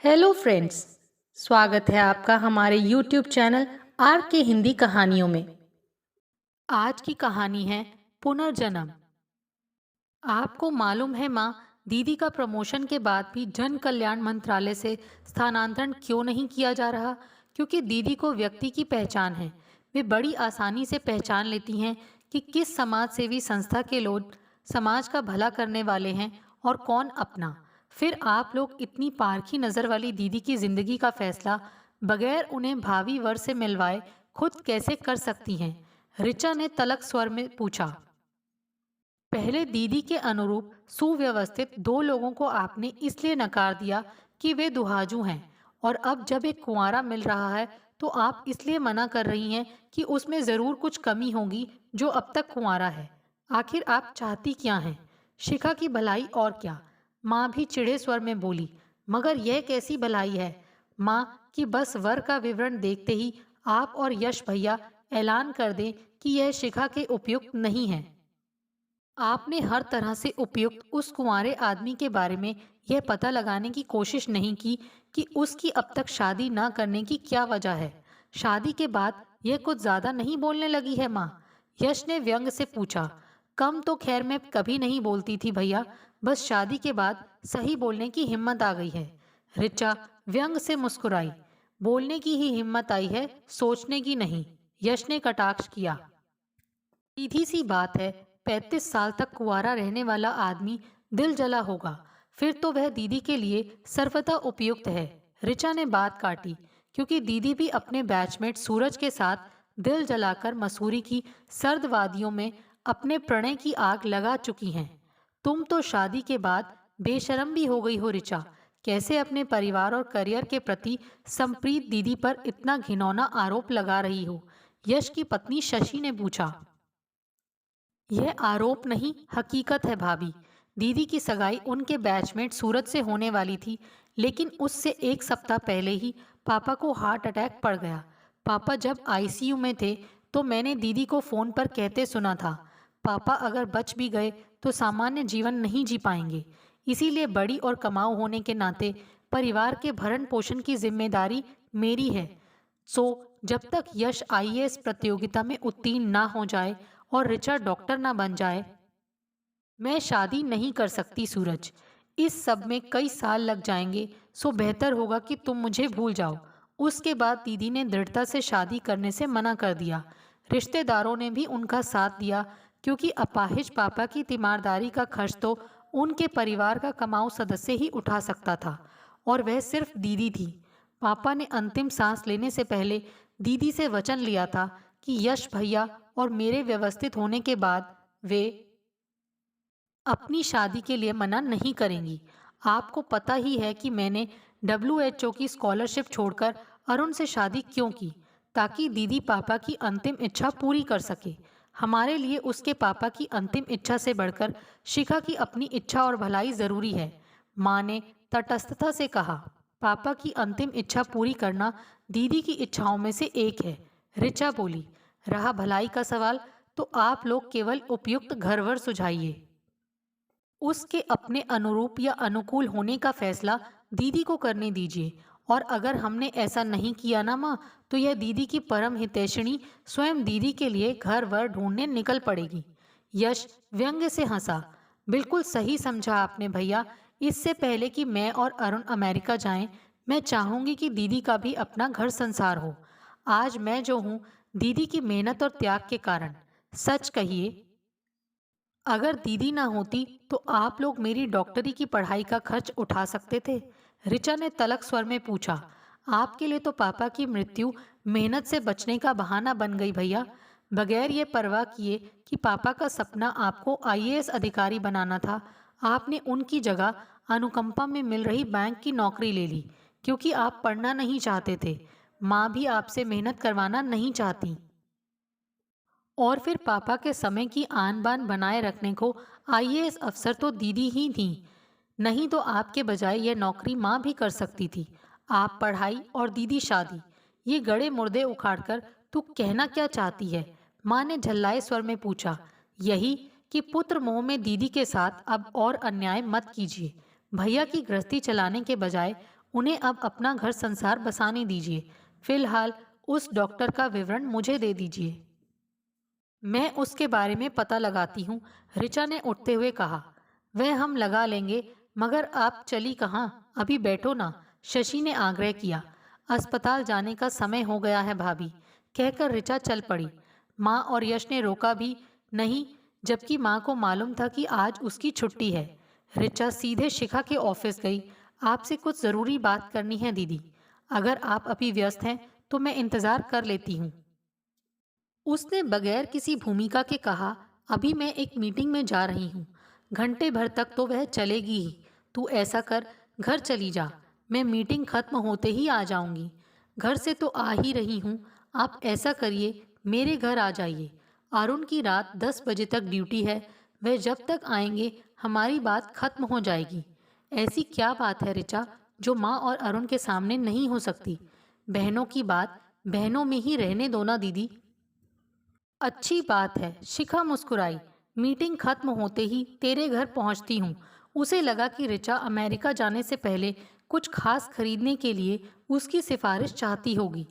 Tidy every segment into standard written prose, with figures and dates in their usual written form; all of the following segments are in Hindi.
Hello friends. स्वागत है आपका हमारे यूट्यूब चैनल आर के हिंदी कहानियों में। आज की कहानी है पुनर्जन्म। आपको मालूम है माँ, दीदी का प्रमोशन के बाद भी जन कल्याण मंत्रालय से स्थानांतरण क्यों नहीं किया जा रहा? क्योंकि दीदी को व्यक्ति की पहचान है। वे बड़ी आसानी से पहचान लेती हैं कि किस समाज सेवी संस्था के लोग समाज का भला करने वाले हैं और कौन अपना। फिर आप लोग इतनी पारखी नज़र वाली दीदी की जिंदगी का फैसला बगैर उन्हें भावी वर से मिलवाए खुद कैसे कर सकती हैं? ऋचा ने तलक स्वर में पूछा। पहले दीदी के अनुरूप सुव्यवस्थित दो लोगों को आपने इसलिए नकार दिया कि वे दुहाजू हैं, और अब जब एक कुंवारा मिल रहा है तो आप इसलिए मना कर रही हैं कि उसमें ज़रूर कुछ कमी होगी जो अब तक कुंवारा है। आखिर आप चाहती क्या हैं? शिखा की भलाई और क्या? माँ भी चिढ़े स्वर में बोली। मगर यह कैसी भलाई है माँ कि बस वर का विवरण देखते ही आप और यश भैया ऐलान कर दें कि यह शिखा के उपयुक्त नहीं है। आपने हर तरह से उपयुक्त उस कुंवारे आदमी के बारे में यह पता लगाने की कोशिश नहीं की कि उसकी अब तक शादी न करने की क्या वजह है। शादी के बाद यह कुछ ज्यादा नहीं बोलने लगी है माँ? यश ने व्यंग से पूछा। कम तो खैर मैं कभी नहीं बोलती थी भैया, बस शादी के बाद सही बोलने की हिम्मत आ गई है। ऋचा व्यंग से मुस्कुराई। बोलने की ही हिम्मत आई है, सोचने की नहीं। यश ने कटाक्ष किया। सीधी सी बात है, 35 साल तक कुंवारा रहने वाला आदमी दिल जला होगा, फिर तो वह दीदी के लिए सर्वथा उपयुक्त है। ऋचा ने बात काटी, क्योंकि दीदी भी अपने बैचमेट सूरज के साथ दिल जलाकर मसूरी की सर्द वादियों में अपने प्रणय की आग लगा चुकी हैं। तुम तो शादी के बाद बेशर्म भी हो गई हो ऋचा। कैसे अपने परिवार और करियर के प्रति संप्रीत दीदी पर इतना घिनौना आरोप लगा रही हो? यश की पत्नी शशि ने पूछा। यह आरोप नहीं, हकीकत है भाभी। दीदी की सगाई उनके बैचमेट सूरज से होने वाली थी, लेकिन उससे एक सप्ताह पहले ही पापा को हार्ट अटैक पड़ गया। पापा जब आईसीयू में थे तो मैंने दीदी को फ़ोन पर कहते सुना था, पापा अगर बच भी गए तो सामान्य जीवन नहीं जी पाएंगे। इसीलिए बड़ी और कमाऊ होने के नाते परिवार के भरण पोषण की जिम्मेदारी मेरी है। सो जब तक यश आईएएस प्रतियोगिता में उत्तीर्ण ना हो जाए और ऋचा डॉक्टर ना बन जाए, मैं शादी नहीं कर सकती सूरज। इस सब में कई साल लग जाएंगे, सो बेहतर होगा कि तुम मुझे भूल जाओ। उसके बाद दीदी ने दृढ़ता से शादी करने से मना कर दिया। रिश्तेदारों ने भी उनका साथ दिया, क्योंकि अपाहिज पापा की तीमारदारी का खर्च तो उनके परिवार का कमाऊ सदस्य ही उठा सकता था, और वह सिर्फ दीदी थी। पापा ने अंतिम सांस लेने से पहले दीदी से वचन लिया था कि यश भैया और मेरे व्यवस्थित होने के बाद वे अपनी शादी के लिए मना नहीं करेंगी। आपको पता ही है कि मैंने डब्ल्यूएचओ की स्कॉलरशिप छोड़कर अरुण से शादी क्यों की, ताकि दीदी पापा की अंतिम इच्छा पूरी कर सके। हमारे लिए उसके पापा की अंतिम इच्छा से बढ़कर शिखा की अपनी इच्छा और भलाई जरूरी है। माँ ने तटस्थता से कहा। पापा की अंतिम इच्छा पूरी करना दीदी की इच्छाओं में से एक है। ऋचा बोली। रहा भलाई का सवाल, तो आप लोग केवल उपयुक्त घरवर सुझाइए। उसके अपने अनुरूप या अनुकूल होने का फैसला दीदी को करने दीजिए। और अगर हमने ऐसा नहीं किया ना माँ, तो यह दीदी की परम हितैषिणी स्वयं दीदी के लिए घर वर ढूंढने निकल पड़ेगी। यश व्यंग्य से हंसा। बिल्कुल सही समझा आपने भैया। इससे पहले कि मैं और अरुण अमेरिका जाएं, मैं चाहूंगी कि दीदी का भी अपना घर संसार हो। आज मैं जो हूँ, दीदी की मेहनत और त्याग के कारण। सच कहिए, अगर दीदी ना होती तो आप लोग मेरी डॉक्टरी की पढ़ाई का खर्च उठा सकते थे? ऋचा ने तलक स्वर में पूछा। आपके लिए तो पापा की मृत्यु मेहनत से बचने का बहाना बन गई भैया। बगैर ये परवाह किए कि पापा का सपना आपको आईएएस अधिकारी बनाना था, आपने उनकी जगह अनुकंपा में मिल रही बैंक की नौकरी ले ली, क्योंकि आप पढ़ना नहीं चाहते थे। माँ भी आपसे मेहनत करवाना नहीं चाहती। और फिर पापा के समय की आन बान बनाए रखने को आईएएस अफसर तो दीदी ही थी। नहीं तो आपके बजाय यह नौकरी माँ भी कर सकती थी। आप पढ़ाई और दीदी शादी, ये गड़े मुर्दे उखाड़कर तू कहना क्या चाहती है? माँ ने झल्लाए स्वर में पूछा। यही कि पुत्र मोह में दीदी के साथ अब और अन्याय मत कीजिए। भैया की गृहस्थी चलाने के बजाय उन्हें अब अपना घर संसार बसाने दीजिए। फिलहाल उस डॉक्टर का विवरण मुझे दे दीजिए। मैं उसके बारे में पता लगाती हूँ, ऋचा ने उठते हुए कहा। वह हम लगा लेंगे, मगर आप चली कहाँ? अभी बैठो ना, शशि ने आग्रह किया। अस्पताल जाने का समय हो गया है भाभी, कहकर ऋचा चल पड़ी। माँ और यश ने रोका भी नहीं, जबकि माँ को मालूम था कि आज उसकी छुट्टी है। ऋचा सीधे शिखा के ऑफिस गई। आपसे कुछ ज़रूरी बात करनी है दीदी। अगर आप अभी व्यस्त हैं तो मैं इंतज़ार कर लेती हूँ। उसने बगैर किसी भूमिका के कहा, अभी मैं एक मीटिंग में जा रही हूँ। घंटे भर तक तो वह चलेगी ही। तू ऐसा कर, घर चली जा। मैं मीटिंग खत्म होते ही आ जाऊंगी। घर से तो आ ही रही हूँ। आप ऐसा करिए, मेरे घर आ जाइए। अरुण की रात 10 बजे तक ड्यूटी है। वह जब तक आएंगे हमारी बात खत्म हो जाएगी। ऐसी क्या बात है ऋचा जो माँ और अरुण के सामने नहीं हो सकती? बहनों की बात बहनों में ही रहने दो ना दीदी। अच्छी बात है, शिखा मुस्कुराई। मीटिंग खत्म होते ही तेरे घर पहुंचती हूँ। उसे लगा कि ऋचा अमेरिका जाने से पहले कुछ खास खरीदने के लिए उसकी सिफारिश चाहती होगी।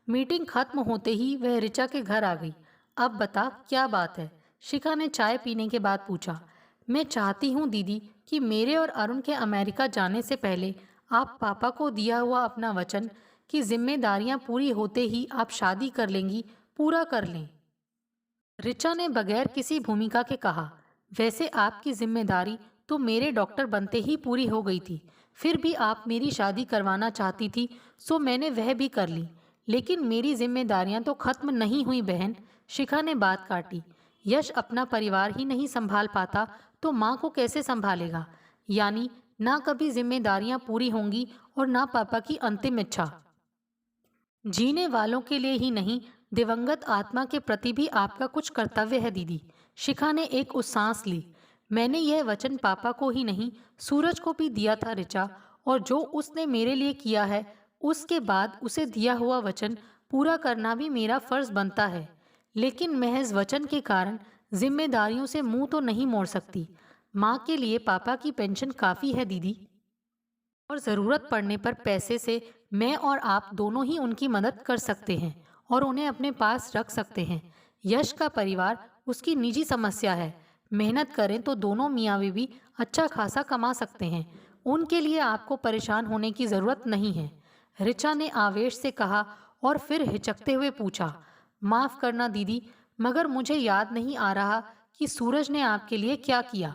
मीटिंग खत्म होते ही वह ऋचा के घर आ गई। अब बता क्या बात है? शिखा ने चाय पीने के बाद पूछा। मैं चाहती हूँ दीदी कि मेरे और अरुण के अमेरिका जाने से पहले आप पापा को दिया हुआ अपना वचन कि जिम्मेदारियां पूरी होते ही आप शादी कर लेंगी, पूरा कर लें। ऋचा ने बगैर किसी भूमिका के कहा। वैसे आपकी जिम्मेदारी तो मेरे डॉक्टर बनते ही पूरी हो गई थी। फिर भी आप मेरी शादी करवाना चाहती थी, सो मैंने वह भी कर ली। लेकिन मेरी जिम्मेदारियां तो खत्म नहीं हुई बहन, शिखा ने बात काटी। यश अपना परिवार ही नहीं संभाल पाता तो माँ को कैसे संभालेगा? यानी ना कभी जिम्मेदारियां पूरी होंगी और ना पापा की अंतिम इच्छा। जीने वालों के लिए ही नहीं, दिवंगत आत्मा के प्रति भी आपका कुछ कर्तव्य है दीदी। शिखा ने एक उच्छ्वास ली। मैंने यह वचन पापा को ही नहीं, सूरज को भी दिया था ऋचा, और जो उसने मेरे लिए किया है उसके बाद उसे दिया हुआ वचन पूरा करना भी मेरा फर्ज बनता है। लेकिन महज वचन के कारण जिम्मेदारियों से मुंह तो नहीं मोड़ सकती। माँ के लिए पापा की पेंशन काफ़ी है दीदी, और ज़रूरत पड़ने पर पैसे से मैं और आप दोनों ही उनकी मदद कर सकते हैं और उन्हें अपने पास रख सकते हैं। यश का परिवार उसकी निजी समस्या है। मेहनत करें तो दोनों मियाँ बीवी अच्छा खासा कमा सकते हैं। उनके लिए आपको परेशान होने की ज़रूरत नहीं है, ऋचा ने आवेश से कहा और फिर हिचकते हुए पूछा। माफ़ करना दीदी, मगर मुझे याद नहीं आ रहा कि सूरज ने आपके लिए क्या किया।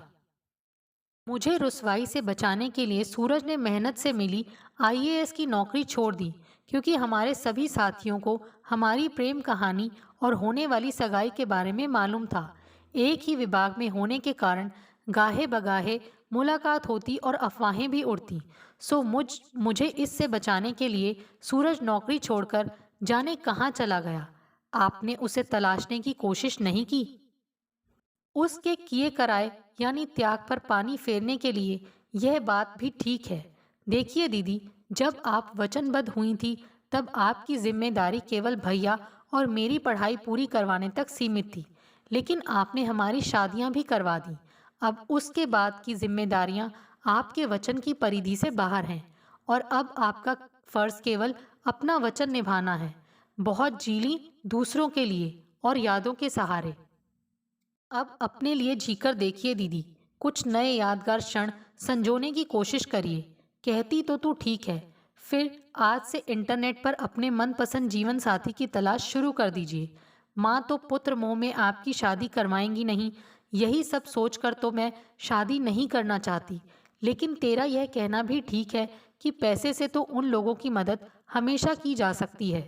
मुझे रुसवाई से बचाने के लिए सूरज ने मेहनत से मिली आईएएस की नौकरी छोड़ दी, क्योंकि हमारे सभी साथियों को हमारी प्रेम कहानी और होने वाली सगाई के बारे में मालूम था। एक ही विभाग में होने के कारण गाहे बगाहे मुलाकात होती और अफवाहें भी उड़ती। सो मुझे इससे बचाने के लिए सूरज नौकरी छोड़कर जाने कहाँ चला गया। आपने उसे तलाशने की कोशिश नहीं की? उसके किए कराए यानी त्याग पर पानी फेरने के लिए यह बात भी ठीक है। देखिए दीदी, जब आप वचनबद्ध हुई थी तब आपकी जिम्मेदारी केवल भैया और मेरी पढ़ाई पूरी करवाने तक सीमित थी, लेकिन आपने हमारी शादियां भी करवा दी। अब उसके बाद की जिम्मेदारियां आपके वचन की परिधि से बाहर हैं, और अब आपका फर्ज केवल अपना वचन निभाना है। बहुत जी ली दूसरों के लिए और यादों के सहारे। अब अपने लिए जीकर देखिए दीदी, कुछ नए यादगार क्षण संजोने की कोशिश करिए। कहती तो तू ठीक है, फिर आज से इंटरनेट पर अपने मनपसंद जीवन साथी की तलाश शुरू कर दीजिए। माँ तो पुत्र मोह में आपकी शादी करवाएंगी नहीं, यही सब सोचकर तो मैं शादी नहीं करना चाहती। लेकिन तेरा यह कहना भी ठीक है कि पैसे से तो उन लोगों की मदद हमेशा की जा सकती है।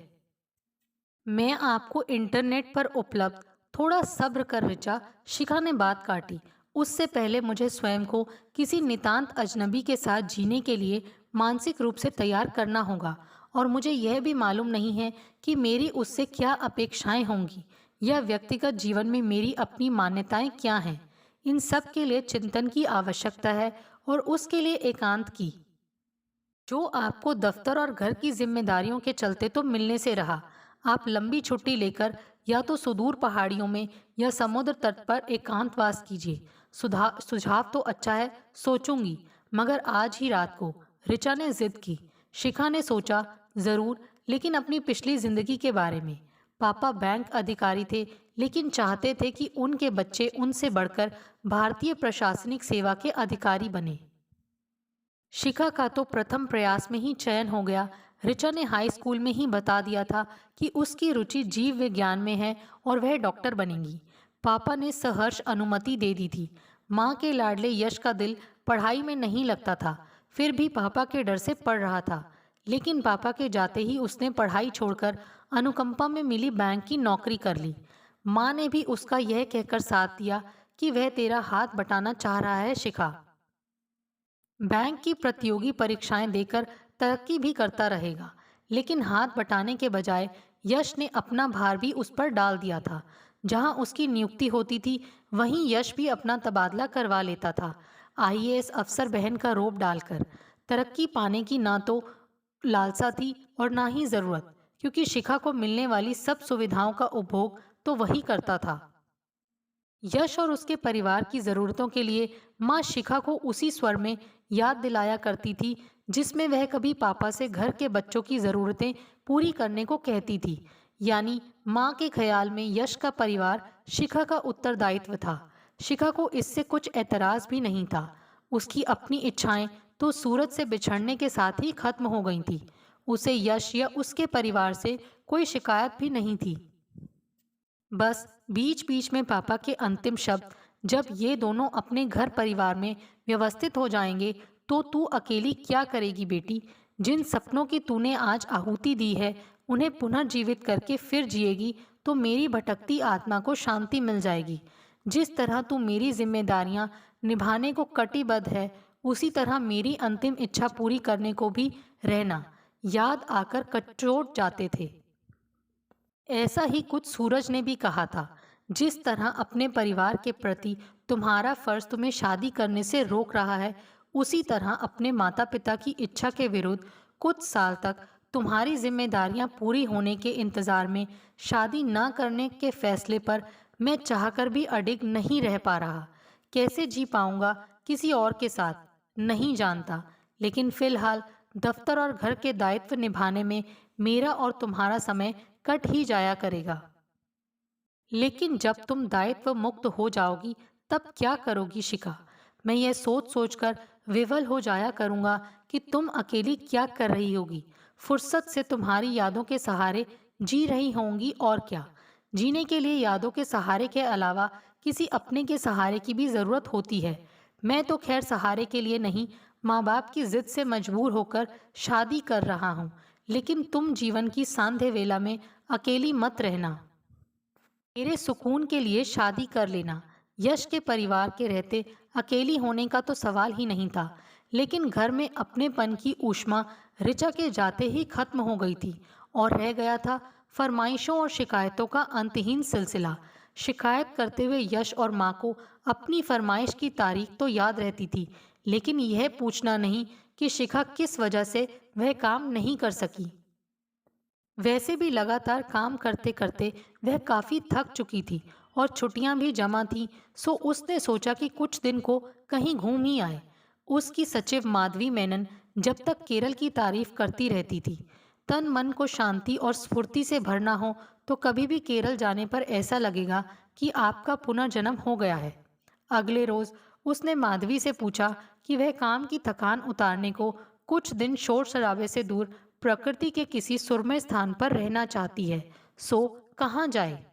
मैं आपको इंटरनेट पर उपलब्ध, थोड़ा सब्र कर ऋचा, शिखा ने बात काटी। उससे पहले मुझे स्वयं को किसी नितांत अजनबी के साथ जीने के लिए मानसिक रूप से तैयार करना होगा, और मुझे यह भी मालूम नहीं है कि मेरी उससे क्या अपेक्षाएं होंगी या व्यक्तिगत जीवन में मेरी अपनी मान्यताएं क्या हैं। इन सब के लिए चिंतन की आवश्यकता है, और उसके लिए एकांत की, जो आपको दफ्तर और घर की जिम्मेदारियों के चलते तो मिलने से रहा। आप लंबी छुट्टी लेकर या तो सुदूर पहाड़ियों में या समुद्र तट पर एकांतवास कीजिए। सुझाव तो अच्छा है, सोचूंगी, मगर आज ही रात को, ऋचा ने जिद की। शिखा ने सोचा, जरूर, लेकिन अपनी पिछली जिंदगी के बारे में। पापा बैंक अधिकारी थे, लेकिन चाहते थे कि उनके बच्चे उनसे बढ़कर भारतीय प्रशासनिक सेवा के अधिकारी बने। शिखा का तो प्रथम प्रयास में ही चयन हो गया। ऋचा ने हाई स्कूल में ही बता दिया था कि उसकी रुचि जीव विज्ञान में है और वह डॉक्टर बनेगी। पापा ने सहर्ष अनुमति दे दी थी। माँ के लाडले यश का दिल पढ़ाई में नहीं लगता था, फिर भी पापा के डर से पढ़ रहा था। लेकिन पापा के जाते ही उसने पढ़ाई छोड़कर अनुकंपा में मिली बैंक की नौकरी कर ली। माँ ने भी उसका यह कहकर साथ दिया कि वह तेरा हाथ बटाना चाह रहा है शिखा। बैंक की प्रतियोगी परीक्षाएं देकर तरक्की भी करता रहेगा। लेकिन हाथ बटाने के बजाय यश ने अपना भार भी उस पर डाल दिया था। जहां उसकी नियुक्ति होती थी, वहीं यश भी अपना तबादला करवा लेता था, आईएएस अफसर बहन का रोब डालकर। तरक्की पाने की ना तो लालसा थी और ना ही जरूरत, क्योंकि शिखा को मिलने वाली सब सुविधाओं का उपभोग तो वही करता था। यश और उसके परिवार की जरूरतों के लिए माँ शिखा को उसी स्वर में याद दिलाया करती थी जिसमें वह कभी पापा से घर के बच्चों की जरूरतें पूरी करने को कहती थी। यानी माँ के ख्याल में यश का परिवार शिखा का उत्तरदायित्व था। शिखा को इससे कुछ ऐतराज भी नहीं था। उसकी अपनी इच्छाएं तो सूरज से बिछड़ने के साथ ही खत्म हो गई थी। उसे यश या उसके परिवार से कोई शिकायत भी नहीं थी। बस बीच बीच में पापा के अंतिम शब्द, जब ये दोनों अपने घर परिवार में व्यवस्थित हो जाएंगे तो तू अकेली क्या करेगी बेटी। जिन सपनों की तूने आज आहुति दी है, उन्हें पुनर्जीवित करके फिर जिएगी तो मेरी भटकती आत्मा को शांति मिल जाएगी। जिस तरह तू मेरी जिम्मेदारियां निभाने को कटिबद्ध है, उसी तरह मेरी अंतिम इच्छा पूरी करने को भी रहना। याद आकर कचोट जाते थे। ऐसा ही कुछ सूरज ने भी कहा था। जिस तरह अपने परिवार के प्रति तुम्हारा फर्ज तुम्हें शादी करने से रोक रहा है, उसी तरह अपने माता पिता की इच्छा के विरुद्ध कुछ साल तक तुम्हारी जिम्मेदारियां पूरी होने के इंतजार में शादी न करने के फैसले पर मैं चाहकर भी अडिग नहीं रह पा रहा। कैसे जी पाऊंगा किसी और के साथ, नहीं जानता। लेकिन फिलहाल दफ्तर और घर के दायित्व निभाने में मेरा और तुम्हारा समय कट ही जाया करेगा। लेकिन जब तुम दायित्व मुक्त हो जाओगी तब क्या करोगी शिखा। मैं यह सोच सोचकर विवल हो जाया करूंगा कि तुम अकेली क्या कर रही होगी। फुर्सत से तुम्हारी यादों के सहारे जी रही होंगी और क्या। जीने के लिए यादों के सहारे के अलावा किसी अपने के सहारे की भी जरूरत होती है। मैं तो खैर सहारे के लिए नहीं, माँ बाप की जिद से मजबूर होकर शादी कर रहा हूँ। लेकिन तुम जीवन की सांध्य वेला में अकेली मत रहना। मेरे सुकून के लिए शादी कर लेना। यश के परिवार के रहते अकेली होने का तो सवाल ही नहीं था। लेकिन घर में अपनेपन की ऊष्मा ऋचा के जाते ही खत्म हो गई थी और रह गया था फरमाइशों और शिकायतों का अंतहीन सिलसिला। शिकायत करते हुए यश और माँ को अपनी फरमाइश की तारीख तो याद रहती थी, लेकिन यह पूछना नहीं कि शिखा किस वजह से वह काम नहीं कर सकी। वैसे भी लगातार काम करते करते वह काफ़ी थक चुकी थी और छुट्टियां भी जमा थीं, सो उसने सोचा कि कुछ दिन को कहीं घूम ही आए। उसकी सचिव माधवी मेनन जब तक केरल की तारीफ करती रहती थी। तन मन को शांति और स्फूर्ति से भरना हो तो कभी भी केरल जाने पर ऐसा लगेगा कि आपका पुनर्जन्म हो गया है। अगले रोज उसने माधवी से पूछा कि वह काम की थकान उतारने को कुछ दिन शोर शराबे से दूर प्रकृति के किसी सुरम्य स्थान पर रहना चाहती है, सो कहाँ जाए।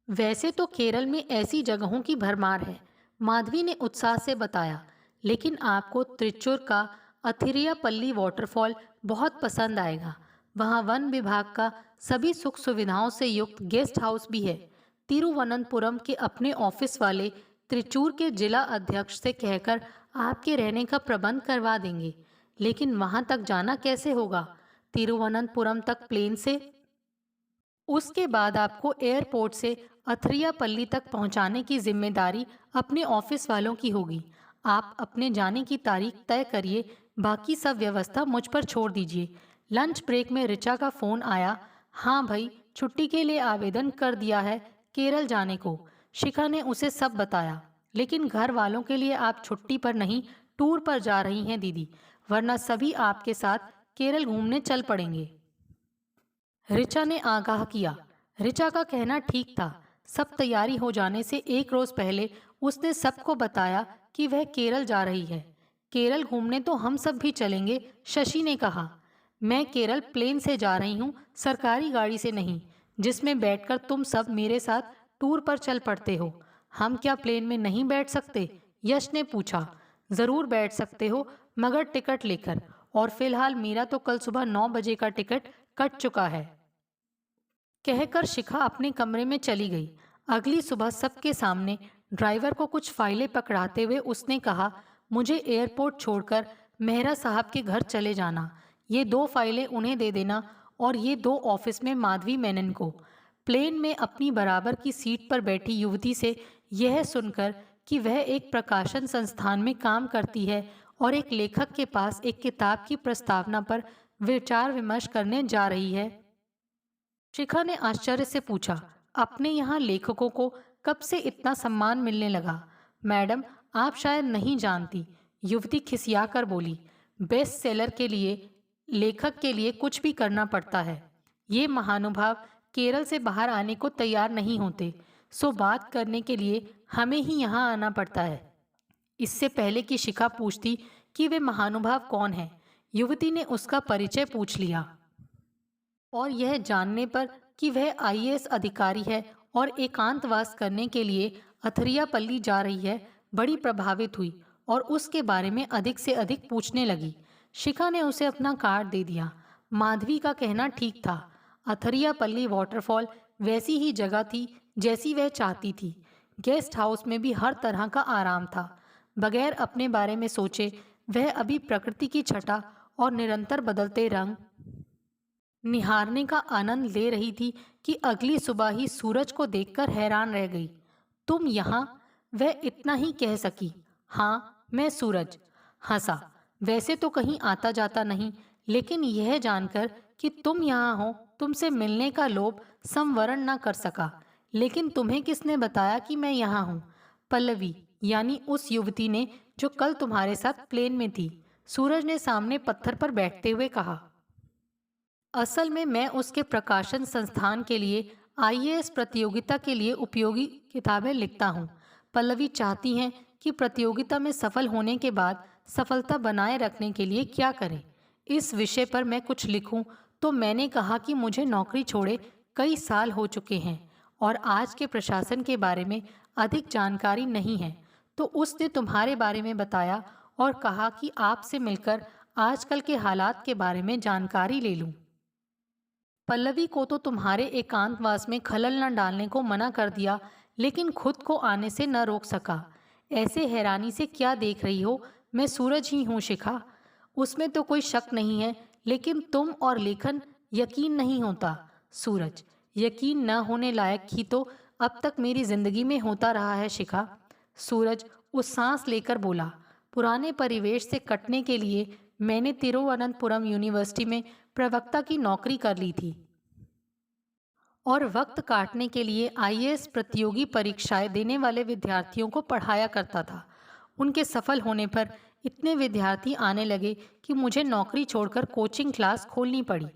वैसे तो केरल में ऐसी जगहों की भरमार है, माधवी ने उत्साह से बताया। लेकिन आपको त्रिचुर का अथिरियापल्ली वाटरफॉल बहुत पसंद आएगा। वहाँ वन विभाग का सभी सुख सुविधाओं से युक्त गेस्ट हाउस भी है। तिरुवनंतपुरम के अपने ऑफिस वाले त्रिचूर के जिला अध्यक्ष से कहकर आपके रहने का प्रबंध करवा देंगे। लेकिन वहां तक जाना कैसे होगा? तिरुवनंतपुरम तक प्लेन से। उसके बाद आपको एयरपोर्ट से अथरियापल्ली तक पहुंचाने की जिम्मेदारी अपने ऑफिस वालों की होगी। आप अपने जाने की तारीख तय करिए, बाकी सब व्यवस्था मुझ पर छोड़ दीजिए। लंच ब्रेक में ऋचा का फोन आया। हाँ भाई, छुट्टी के लिए आवेदन कर दिया है केरल जाने को। शिखा ने उसे सब बताया। लेकिन घर वालों के लिए आप छुट्टी पर नहीं, टूर पर जा रही हैं दीदी। वरना सभी आपके साथ केरल घूमने चल पड़ेंगे। ऋचा ने आगाह किया। ऋचा का कहना ठीक था। सब तैयारी हो जाने से एक रोज पहले उसने सबको बताया कि वह केरल जा रही है। केरल घूमने तो हम सब भी चलेंगे, शशि ने कहा। मैं केरल प्लेन से जा रही हूँ, सरकारी गाड़ी से नहीं, जिसमें बैठकर तुम सब मेरे साथ टूर पर चल पड़ते हो। हम क्या प्लेन में नहीं बैठ सकते? यश ने पूछा। जरूर बैठ सकते हो, मगर टिकट लेकर। और फिलहाल मेरा तो कल सुबह 9 बजे का टिकट कट चुका है, कहकर शिखा अपने कमरे में चली गई। अगली सुबह सबके सामने ड्राइवर को कुछ फाइलें पकड़ाते हुए उसने कहा, मुझे एयरपोर्ट छोड़कर मेहरा साहब के घर चले जाना। ये 2 फाइलें उन्हें दे देना और ये 2 ऑफिस में माधवी मेनन को। प्लेन में अपनी बराबर की सीट पर बैठी युवती से यह सुनकर कि वह एक प्रकाशन संस्थान में काम करती है और एक लेखक के पास एक किताब की प्रस्तावना पर विचार विमर्श करने जा रही है, शिखा ने आश्चर्य से पूछा, अपने यहाँ लेखकों को कब से इतना सम्मान मिलने लगा? मैडम, आप शायद नहीं जानती, युवती खिसिया कर बोली। बेस्ट सेलर के लिए लेखक के लिए कुछ भी करना पड़ता है। ये महानुभाव केरल से बाहर आने को तैयार नहीं होते, सो बात करने के लिए हमें ही यहाँ आना पड़ता है। इससे पहले कि शिखा पूछती कि वे महानुभाव कौन है, युवती ने उसका परिचय पूछ लिया और यह जानने पर कि वह आईएएस अधिकारी है और एकांतवास करने के लिए अथरियापल्ली जा रही है, बड़ी प्रभावित हुई और उसके बारे में अधिक से अधिक पूछने लगी। शिखा ने उसे अपना कार्ड दे दिया। माधवी का कहना ठीक था। अथरियापल्ली वाटरफॉल वैसी ही जगह थी जैसी वह चाहती थी। गेस्ट हाउस में भी हर तरह का आराम था। बगैर अपने बारे में सोचे वह अभी प्रकृति की छटा और निरंतर बदलते रंग निहारने का आनंद ले रही थी कि अगली सुबह ही सूरज को देखकर हैरान रह गई। तुम यहाँ? वह इतना ही कह सकी। हाँ, मैं सूरज। हंसा। वैसे तो कहीं आता जाता नहीं, लेकिन यह जानकर कि तुम यहाँ हो, तुमसे मिलने का लोभ संवरण न कर सका। लेकिन तुम्हें किसने बताया कि मैं यहाँ हूँ? पल्लवी, यानी उस युवती ने जो कल तुम्हारे साथ प्लेन में थी, सूरज ने सामने पत्थर पर बैठते हुए कहा। असल में मैं उसके प्रकाशन संस्थान के लिए आईएएस प्रतियोगिता के लिए उपयोगी किताबें लिखता हूँ। पल्लवी चाहती हैं कि प्रतियोगिता में सफल होने के बाद सफलता बनाए रखने के लिए क्या करें, इस विषय पर मैं कुछ लिखूं। तो मैंने कहा कि मुझे नौकरी छोड़े कई साल हो चुके हैं और आज के प्रशासन के बारे में अधिक जानकारी नहीं है, तो उसने तुम्हारे बारे में बताया और कहा कि आपसे मिलकर आजकल के हालात के बारे में जानकारी ले लूं। पल्लवी को तो तुम्हारे एकांतवास में खलल न डालने को मना कर दिया, लेकिन खुद को आने से न रोक सका। ऐसे हैरानी से क्या देख रही हो? मैं सूरज ही हूँ शिखा, उसमें तो कोई शक नहीं है, लेकिन तुम और लेखन यकीन नहीं होता। सूरज, यकीन न होने लायक ही तो अब तक मेरी जिंदगी में होता रहा है शिखा। सूरज उस सांस लेकर बोला। पुराने परिवेश से कटने के लिए मैंने तिरुवनंतपुरम यूनिवर्सिटी में प्रवक्ता की नौकरी कर ली थी और वक्त काटने के लिए आईएएस प्रतियोगी परीक्षाएं देने वाले विद्यार्थियों को पढ़ाया करता था। उनके सफल होने पर इतने विद्यार्थी आने लगे कि मुझे नौकरी छोड़कर कोचिंग क्लास खोलनी पड़ी।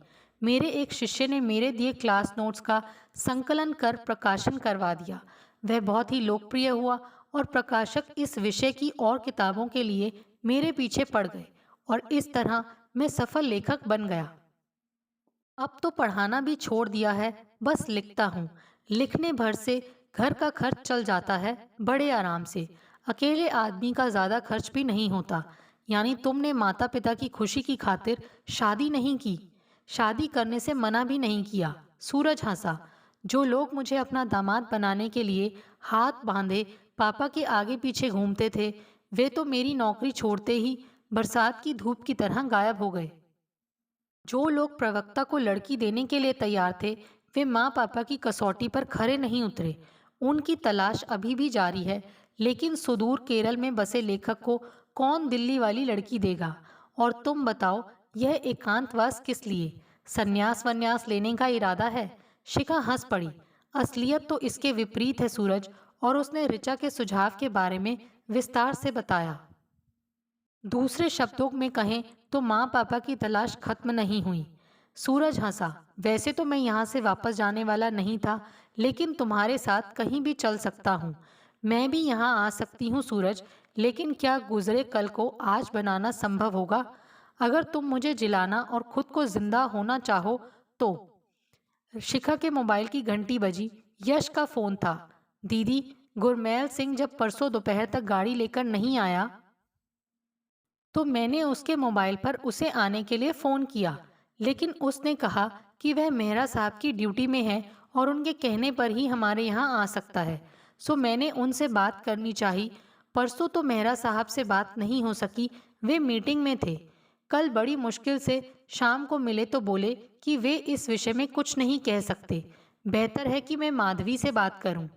मेरे एक शिष्य ने मेरे दिए क्लास नोट्स का संकलन कर प्रकाशन करवा दिया। वह बहुत ही लोकप्रिय हुआ और प्रकाशक इस विषय की और किताबों के लिए मेरे पीछे पड़ गए और इस तरह मैं सफल लेखक बन गया। अब तो पढ़ाना भी छोड़ दिया है, बस लिखता हूँ। लिखने भर से घर का खर्च चल जाता है बड़े आराम से। अकेले आदमी का ज़्यादा खर्च भी नहीं होता। यानी तुमने माता पिता की खुशी की खातिर शादी नहीं की, शादी करने से मना भी नहीं किया। सूरज हंसा। जो लोग मुझे अपना दामाद बनाने के लिए हाथ बांधे पापा के आगे पीछे घूमते थे, वे तो मेरी नौकरी छोड़ते ही बरसात की धूप की तरह गायब हो गए। जो लोग प्रवक्ता को लड़की देने के लिए तैयार थे, वे माँ पापा की कसौटी पर खरे नहीं उतरे। उनकी तलाश अभी भी जारी है, लेकिन सुदूर केरल में बसे लेखक को कौन दिल्ली वाली लड़की देगा? और तुम बताओ, यह एकांतवास किस लिए? संन्यास वन्यास लेने का इरादा है? शिखा हंस पड़ी। असलियत तो इसके विपरीत है सूरज, और उसने ऋचा के सुझाव के बारे में विस्तार से बताया। दूसरे शब्दों में कहें तो माँ पापा की तलाश खत्म नहीं हुई। सूरज हंसा। वैसे तो मैं यहाँ से वापस जाने वाला नहीं था, लेकिन तुम्हारे साथ कहीं भी चल सकता हूँ। मैं भी यहाँ आ सकती हूँ सूरज, लेकिन क्या गुजरे कल को आज बनाना संभव होगा? अगर तुम मुझे जिलाना और खुद को जिंदा होना चाहो तो। शिखा के मोबाइल की घंटी बजी। यश का फोन था। दीदी, गुरमैल सिंह जब परसों दोपहर तक गाड़ी लेकर नहीं आया तो मैंने उसके मोबाइल पर उसे आने के लिए फ़ोन किया, लेकिन उसने कहा कि वह मेहरा साहब की ड्यूटी में है और उनके कहने पर ही हमारे यहाँ आ सकता है। सो मैंने उनसे बात करनी चाहिए। परसों तो मेहरा साहब से बात नहीं हो सकी, वे मीटिंग में थे। कल बड़ी मुश्किल से शाम को मिले तो बोले कि वे इस विषय में कुछ नहीं कह सकते। बेहतर है कि मैं माधवी से बात करूं।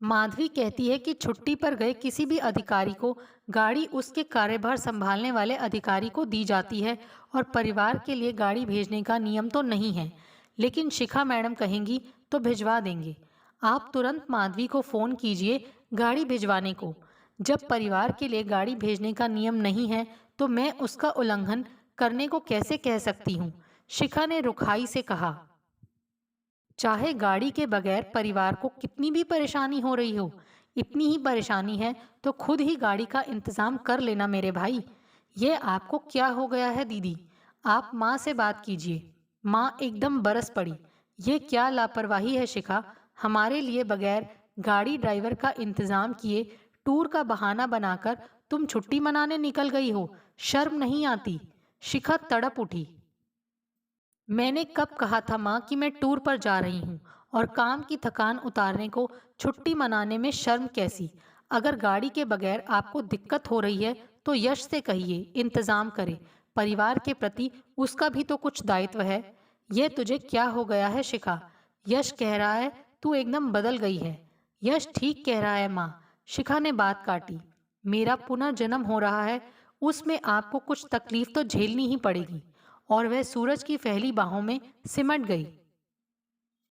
माधवी कहती है कि छुट्टी पर गए किसी भी अधिकारी को गाड़ी उसके कार्यभार संभालने वाले अधिकारी को दी जाती है और परिवार के लिए गाड़ी भेजने का नियम तो नहीं है, लेकिन शिखा मैडम कहेंगी तो भिजवा देंगे। आप तुरंत माधवी को फ़ोन कीजिए गाड़ी भिजवाने को। जब परिवार के लिए गाड़ी भेजने का नियम नहीं है तो मैं उसका उल्लंघन करने को कैसे कह सकती हूँ? शिखा ने रुखाई से कहा। चाहे गाड़ी के बगैर परिवार को कितनी भी परेशानी हो रही हो, इतनी ही परेशानी है तो खुद ही गाड़ी का इंतजाम कर लेना मेरे भाई। ये आपको क्या हो गया है दीदी? आप माँ से बात कीजिए। माँ एकदम बरस पड़ी। ये क्या लापरवाही है शिखा? हमारे लिए बगैर गाड़ी ड्राइवर का इंतजाम किए टूर का बहाना बनाकर तुम छुट्टी मनाने निकल गई हो। शर्म नहीं आती? शिखा तड़प उठी। मैंने कब कहा था माँ कि मैं टूर पर जा रही हूँ और काम की थकान उतारने को छुट्टी मनाने में शर्म कैसी? अगर गाड़ी के बगैर आपको दिक्कत हो रही है तो यश से कहिए इंतजाम करे। परिवार के प्रति उसका भी तो कुछ दायित्व है। यह तुझे क्या हो गया है शिखा? यश कह रहा है तू एकदम बदल गई है। यश ठीक कह रहा है माँ। शिखा ने बात काटी। मेरा पुनर्जन्म हो रहा है, उसमें आपको कुछ तकलीफ तो झेलनी ही पड़ेगी। और वह सूरज की फैली बाहों में सिमट गई।